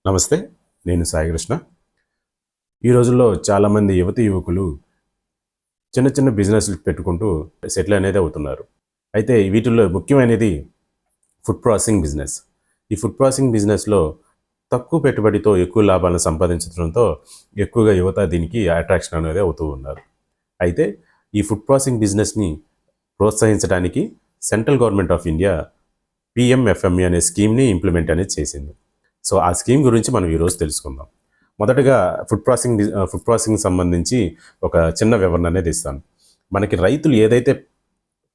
నమస్తే. నేను సాయి కృష్ణ. ఈ రోజుల్లో చాలామంది యువకులు చిన్న చిన్న బిజినెస్‌లు పెట్టుకుంటూ సెటిల్ అనేది అవుతున్నారు. అయితే వీటిల్లో ముఖ్యమైనది ఫుడ్ ప్రాసెసింగ్ బిజినెస్. ఈ ఫుడ్ ప్రాసెసింగ్ బిజినెస్‌లో తక్కువ పెట్టుబడితో ఎక్కువ లాభాలను సంపాదించడంతో ఎక్కువగా యువత దీనికి అట్రాక్షన్ అనేది అవుతూ ఉన్నారు. అయితే ఈ ఫుడ్ ప్రాసెసింగ్ బిజినెస్‌ని ప్రోత్సహించడానికి central government of India PMFME అనే స్కీమ్‌ని ఇంప్లిమెంట్ అనేది చేసింది. సో ఆ స్కీమ్ గురించి మనం ఈరోజు తెలుసుకుందాం. మొదటగా ఫుడ్ ప్రాసెసింగ్ సంబంధించి ఒక చిన్న వివరణ అనేది ఇస్తాను. మనకి రైతులు ఏదైతే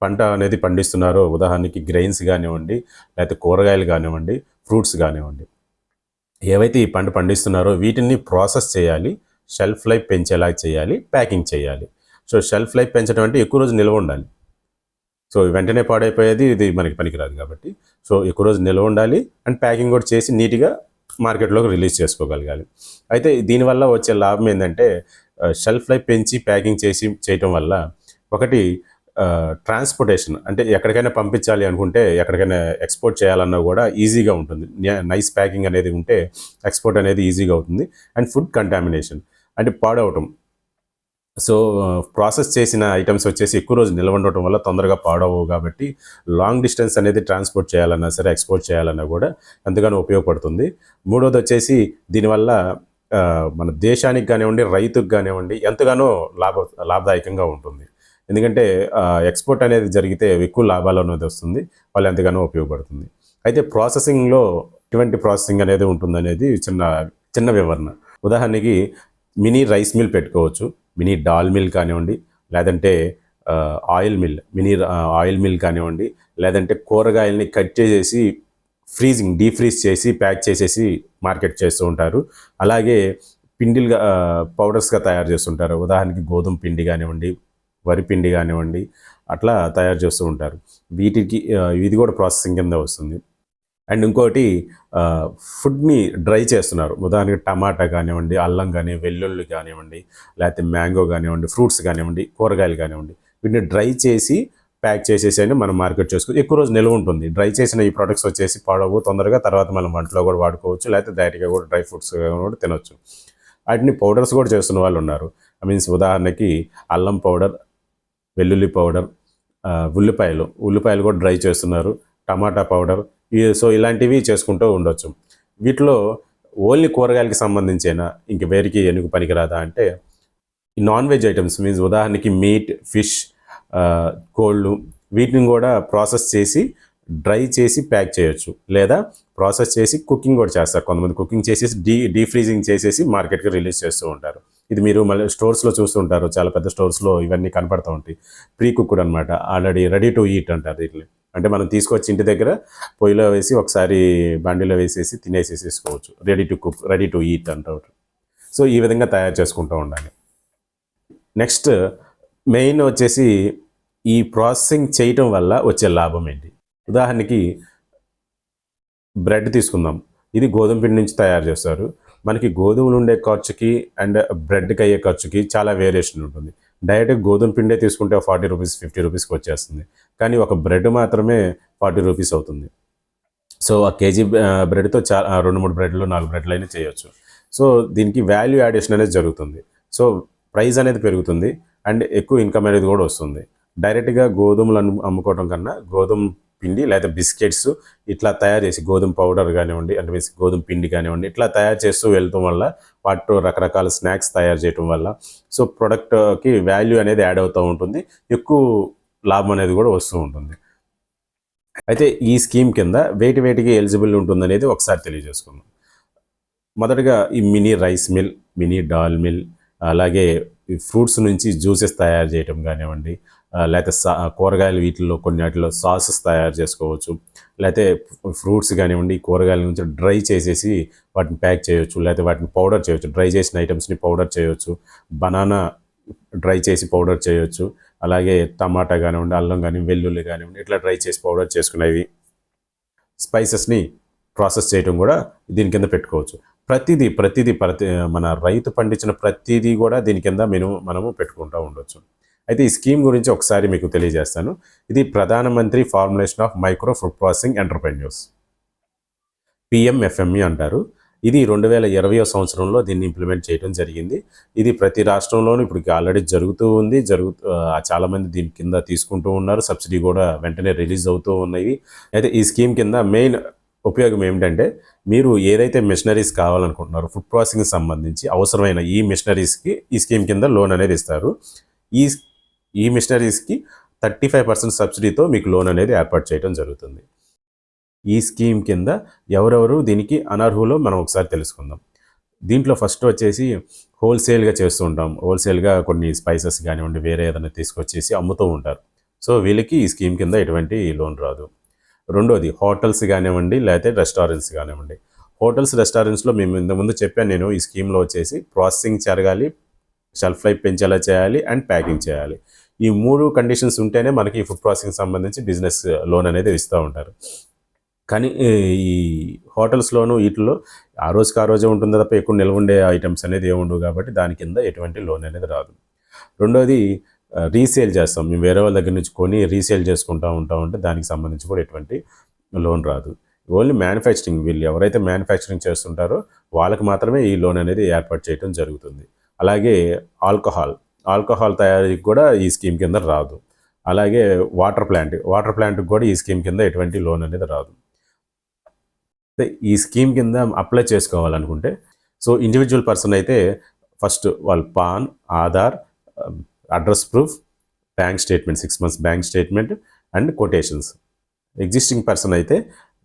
పంట అనేది పండిస్తున్నారో, ఉదాహరణకి గ్రెయిన్స్ కానివ్వండి, లేకపోతే కూరగాయలు కానివ్వండి, ఫ్రూట్స్ కానివ్వండి, ఏవైతే ఈ పంట పండిస్తున్నారో వీటిని ప్రాసెస్ చేయాలి, షెల్ఫ్ లైఫ్ పెంచేలా చేయాలి, ప్యాకింగ్ చేయాలి. సో షెల్ఫ్ లైఫ్ పెంచడం అంటే ఎక్కువ రోజు నిల్వ ఉండాలి. సో వెంటనే పాడైపోయేది ఇది మనకి పనికిరాదు కాబట్టి, సో ఎక్కువ రోజు నిల్వ ఉండాలి అండ్ ప్యాకింగ్ కూడా చేసి నీట్గా మార్కెట్లోకి రిలీజ్ చేసుకోగలగాలి. అయితే దీనివల్ల వచ్చే లాభం ఏంటంటే, షెల్ఫ్ లైఫ్ పెంచి ప్యాకింగ్ చేయటం వల్ల ఒకటి ట్రాన్స్పోర్టేషన్, అంటే ఎక్కడికైనా పంపించాలి అనుకుంటే, ఎక్కడికైనా ఎక్స్పోర్ట్ చేయాలన్నా కూడా ఈజీగా ఉంటుంది. నైస్ ప్యాకింగ్ అనేది ఉంటే ఎక్స్పోర్ట్ అనేది ఈజీగా అవుతుంది. అండ్ ఫుడ్ కంటామినేషన్ అంటే పాడవటం. సో ప్రాసెస్ చేసిన ఐటమ్స్ వచ్చేసి ఎక్కువ రోజు నిల్వ ఉండటం వల్ల తొందరగా పాడవు కాబట్టి లాంగ్ డిస్టెన్స్ అనేది ట్రాన్స్పోర్ట్ చేయాలన్నా సరే, ఎక్స్పోర్ట్ చేయాలన్నా కూడా ఎంతగానో ఉపయోగపడుతుంది. మూడోది వచ్చేసి దీనివల్ల మన దేశానికి కానివ్వండి, రైతుకు కానివ్వండి ఎంతగానో లాభదాయకంగా ఉంటుంది. ఎందుకంటే ఎక్స్పోర్ట్ అనేది జరిగితే ఎక్కువ లాభాలు అనేది వస్తుంది, వాళ్ళు ఎంతగానో ఉపయోగపడుతుంది. అయితే ప్రాసెసింగ్లో ఎటువంటి ప్రాసెసింగ్ అనేది ఉంటుందనేది చిన్న చిన్న వివరణ. ఉదాహరణకి మినీ రైస్ మిల్ పెట్టుకోవచ్చు, మినీ డాల్ మిల్ కానివ్వండి, లేదంటే oil mill, mini oil mill కానివ్వండి, లేదంటే కూరగాయల్ని కట్ చేసేసి డీప్ ఫ్రీజ్ చేసి ప్యాక్ చేసేసి మార్కెట్ చేస్తూ ఉంటారు. అలాగే పిండిలుగా పౌడర్స్గా తయారు చేస్తుంటారు. ఉదాహరణకి గోధుమ పిండి కానివ్వండి, వరి పిండి కానివ్వండి, అట్లా తయారు చేస్తూ ఉంటారు. వీటికి ఇది కూడా ప్రాసెసింగ్ కింద వస్తుంది. అండ్ ఇంకోటి ఫుడ్ని డ్రై చేస్తున్నారు. ఉదాహరణకి టమాటా కానివ్వండి, అల్లం కానీ, వెల్లుల్లి కానివ్వండి, లేకపోతే మ్యాంగో కానివ్వండి, ఫ్రూట్స్ కానివ్వండి, కూరగాయలు కానివ్వండి, వీటిని డ్రై చేసి ప్యాక్ చేసేసి అయినా మనం మార్కెట్ చేసుకోవచ్చు. ఎక్కువ రోజు నిల్వ ఉంటుంది. డ్రై చేసిన ఈ ప్రొడక్ట్స్ వచ్చేసి పాడవు తొందరగా, తర్వాత మనం వంటలో కూడా వాడుకోవచ్చు, లేకపోతే డైరెక్ట్గా కూడా డ్రై ఫ్రూట్స్ కూడా తినొచ్చు. వాటిని పౌడర్స్ కూడా చేస్తున్న వాళ్ళు ఉన్నారు. ఉదాహరణకి అల్లం పౌడర్, వెల్లుల్లి పౌడర్, ఉల్లిపాయలు కూడా డ్రై చేస్తున్నారు, టమాటా పౌడర్. సో ఇలాంటివి చేసుకుంటూ ఉండొచ్చు. వీటిలో ఓన్లీ కూరగాయలకి సంబంధించేనా, ఇంక వేరికి ఎందుకు పనికిరాదా అంటే, ఈ నాన్ వెజ్ ఐటమ్స్ ఉదాహరణకి మీట్, ఫిష్, కోళ్ళు, వీటిని కూడా ప్రాసెస్ చేసి డ్రై చేసి ప్యాక్ చేయొచ్చు, లేదా ప్రాసెస్ చేసి కుకింగ్ కూడా చేస్తారు. కొంతమంది కుకింగ్ చేసేసి డీఫ్రీజింగ్ చేసేసి మార్కెట్కి రిలీజ్ చేస్తూ ఉంటారు. ఇది మీరు మళ్ళీ స్టోర్స్లో చూస్తుంటారు, చాలా పెద్ద స్టోర్స్లో ఇవన్నీ కనపడుతూ ఉంటాయి. ప్రీ కుక్డ్ అనమాట, ఆల్రెడీ రెడీ టు ఈట్ అంటారు వీటిని. అంటే మనం తీసుకొచ్చి ఇంటి దగ్గర పొయ్యిలో వేసి ఒకసారి బండిలో వేసేసి తినేసేసుకోవచ్చు. రెడీ టు ఈట్ అంటారు. సో ఈ విధంగా తయారు చేసుకుంటూ ఉండాలి. నెక్స్ట్ మెయిన్ వచ్చేసి ఈ ప్రాసెసింగ్ చేయటం వల్ల వచ్చే లాభం ఏంటి. ఉదాహరణకి బ్రెడ్ తీసుకుందాం. ఇది గోధుమ పిండి నుంచి తయారు చేస్తారు. మనకి గోధుమలు ఉండే ఖర్చుకి అండ్ బ్రెడ్కి అయ్యే ఖర్చుకి చాలా వేరియేషన్ ఉంటుంది. డైరెక్ట్గా గోధుమ పిండే తీసుకుంటే 40 రూపీస్ 50 రూపీస్కి వచ్చేస్తుంది. కానీ ఒక బ్రెడ్ మాత్రమే 40 రూపీస్ అవుతుంది. సో ఆ కేజీ బ్రెడ్తో 2-3 బ్రెడ్లు 4 బ్రెడ్లు అయినా చేయొచ్చు. సో దీనికి వాల్యూ యాడిషన్ అనేది జరుగుతుంది. సో ప్రైస్ అనేది పెరుగుతుంది అండ్ ఎక్కువ ఇన్కమ్ అనేది కూడా వస్తుంది. డైరెక్ట్గా గోధుమలు అమ్ముకోవడం కన్నా గోధుమ పిండి లేదా బిస్కెట్స్ ఇట్లా తయారు చేసి, గోధుమ పౌడర్ కానివ్వండి, అంటే గోధుమ పిండి కానివ్వండి, ఇట్లా తయారు చేస్తూ వెళ్తాం వల్ల, వాటితో రకరకాల స్నాక్స్ తయారు చేయడం వల్ల సో ప్రొడక్ట్కి వాల్యూ అనేది యాడ్ అవుతూ ఉంటుంది, ఎక్కువ లాభం అనేది కూడా వస్తూ ఉంటుంది. అయితే ఈ స్కీమ్ కింద వేటికి ఎలిజిబుల్ ఉంటుందనేది ఒకసారి తెలియజేసుకుందాం. మొదటగా ఈ mini rice mill, mini dal mill, అలాగే ఈ ఫ్రూట్స్ నుంచి జ్యూసెస్ తయారు చేయటం కానివ్వండి, లేకపోతే కూరగాయలు వీటిల్లో వాటిలో సాసెస్ తయారు చేసుకోవచ్చు, లేకపోతే ఫ్రూట్స్ కానివ్వండి కూరగాయల నుంచి డ్రై చేసేసి వాటిని ప్యాక్ చేయొచ్చు, లేకపోతే వాటిని పౌడర్ చేయొచ్చు. డ్రై చేసిన ఐటమ్స్ని పౌడర్ చేయొచ్చు. బనానా డ్రై చేసి పౌడర్ చేయొచ్చు. అలాగే టమాటా కానివ్వండి, అల్లం కానీ, వెల్లుల్లి కానివ్వండి, ఇట్లా డ్రై చేసి పౌడర్ చేసుకునేవి. స్పైసెస్ని ప్రాసెస్ చేయడం కూడా దీని కింద పెట్టుకోవచ్చు. ప్రతిదీ మన రైతు పండించిన ప్రతిదీ కూడా దీని కింద మనము పెట్టుకుంటూ ఉండొచ్చు. అయితే ఈ స్కీమ్ గురించి ఒకసారి మీకు తెలియజేస్తాను. ఇది ప్రధానమంత్రి formulation of micro food processing entrepreneurs, PMFME అంటారు. ఇది 2020 సంవత్సరంలో దీన్ని ఇంప్లిమెంట్ చేయడం జరిగింది. ఇది ప్రతి రాష్ట్రంలోనూ ఇప్పుడు ఆల్రెడీ జరుగుతూ ఉంది. చాలామంది దీని కింద తీసుకుంటూ ఉన్నారు. సబ్సిడీ కూడా వెంటనే రిలీజ్ అవుతూ ఉన్నాయి. అయితే ఈ స్కీమ్ కింద మెయిన్ ఉపయోగం ఏమిటంటే, మీరు ఏదైతే మిషనరీస్ కావాలనుకుంటున్నారో ఫుడ్ ప్రాసెసింగ్కి సంబంధించి అవసరమైన ఈ మిషనరీస్కి ఈ స్కీమ్ కింద లోన్ అనేది ఇస్తారు. ఈ ఈ మిషనరీస్కి 35% సబ్సిడీతో మీకు లోన్ అనేది ఏర్పాటు చేయడం జరుగుతుంది. ఈ స్కీమ్ కింద ఎవరెవరు దీనికి అనర్హులో మనం ఒకసారి తెలుసుకుందాం. దీంట్లో ఫస్ట్ వచ్చేసి హోల్సేల్గా చేస్తూ ఉంటాం. హోల్సేల్గా కొన్ని స్పైసెస్ కానివ్వండి, వేరే ఏదైనా తీసుకొచ్చేసి అమ్ముతూ ఉంటారు. సో వీళ్ళకి ఈ స్కీమ్ కింద ఎటువంటి లోన్ రాదు. రెండోది హోటల్స్ కానివ్వండి, లేకపోతే రెస్టారెంట్స్ కానివ్వండి. హోటల్స్, రెస్టారెంట్స్లో మేము ఇంతకుముందు చెప్పాను నేను, ఈ స్కీమ్లో వచ్చేసి ప్రాసెసింగ్ జరగాలి, షెల్ఫ్ లైఫ్ పెంచేలా చేయాలి అండ్ ప్యాకింగ్ చేయాలి. ఈ 3 కండిషన్స్ ఉంటేనే మనకి ఫుడ్ ప్రాసెసింగ్ సంబంధించి బిజినెస్ లోన్ అనేది ఇస్తూ ఉంటారు. కానీ ఈ హోటల్స్లోనూ వీటిలో ఆ రోజుకి ఆ రోజే ఉంటుంది తప్ప ఎక్కువ నిల్వ ఉండే ఐటమ్స్ అనేది ఏముండవు కాబట్టి దాని కింద ఎటువంటి లోన్ అనేది రాదు. రెండోది రీసేల్ చేస్తాం, మేము వేరే వాళ్ళ దగ్గర నుంచి కొని రీసేల్ చేసుకుంటూ ఉంటే దానికి సంబంధించి కూడా ఎటువంటి లోన్ రాదు. ఓన్లీ మ్యానుఫ్యాక్చరింగ్, వీళ్ళు ఎవరైతే మ్యానుఫ్యాక్చరింగ్ చేస్తుంటారో వాళ్ళకి మాత్రమే ఈ లోన్ అనేది ఏర్పాటు చేయడం జరుగుతుంది. అలాగే ఆల్కహాల్ తయారీకి కూడా ఈ స్కీమ్ కింద రాదు. అలాగే వాటర్ ప్లాంట్కి కూడా ఈ స్కీమ్ కింద ఎటువంటి లోన్ అనేది రాదు. ఈ స్కీమ్ కింద అప్లై చేసుకోవాలనుకుంటే, సో ఇండివిజువల్ పర్సన్ అయితే ఫస్ట్ వాళ్ళ PAN, Aadhaar, address proof, bank statement, 6 months bank statement and quotations. Existing person అయితే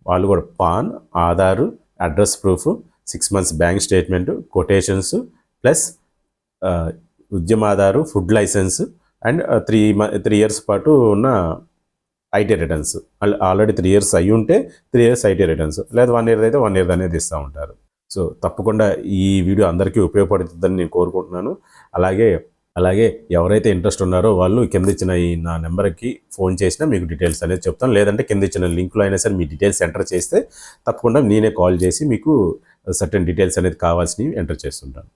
వాళ్ళు కూడా PAN, Aadhaar, address proof, 6 months bank statement, quotations plus ఉద్యమాదారు, ఫుడ్ లైసెన్స్ అండ్ 3 years పాటు ఉన్న ఐటీ రిటర్న్స్. ఆల్రెడీ 3 years అయ్యి ఉంటే 3 years ఐటీ రిటర్న్స్, లేదా 1 year అయితే 1 year అనేది ఇస్తూ ఉంటారు. సో తప్పకుండా ఈ వీడియో అందరికీ ఉపయోగపడుతుందని నేను కోరుకుంటున్నాను. అలాగే ఎవరైతే ఇంట్రెస్ట్ ఉన్నారో వాళ్ళు కింద ఇచ్చిన ఈ నా నెంబర్కి ఫోన్ చేసినా మీకు డీటెయిల్స్ అనేది చెప్తాను. లేదంటే కింద ఇచ్చిన లింక్లో అయినా సరే మీ డీటెయిల్స్ ఎంటర్ చేస్తే తప్పకుండా నేనే కాల్ చేసి మీకు సర్టెన్ డీటెయిల్స్ అనేది కావాల్సినవి ఎంటర్ చేస్తుంటాను.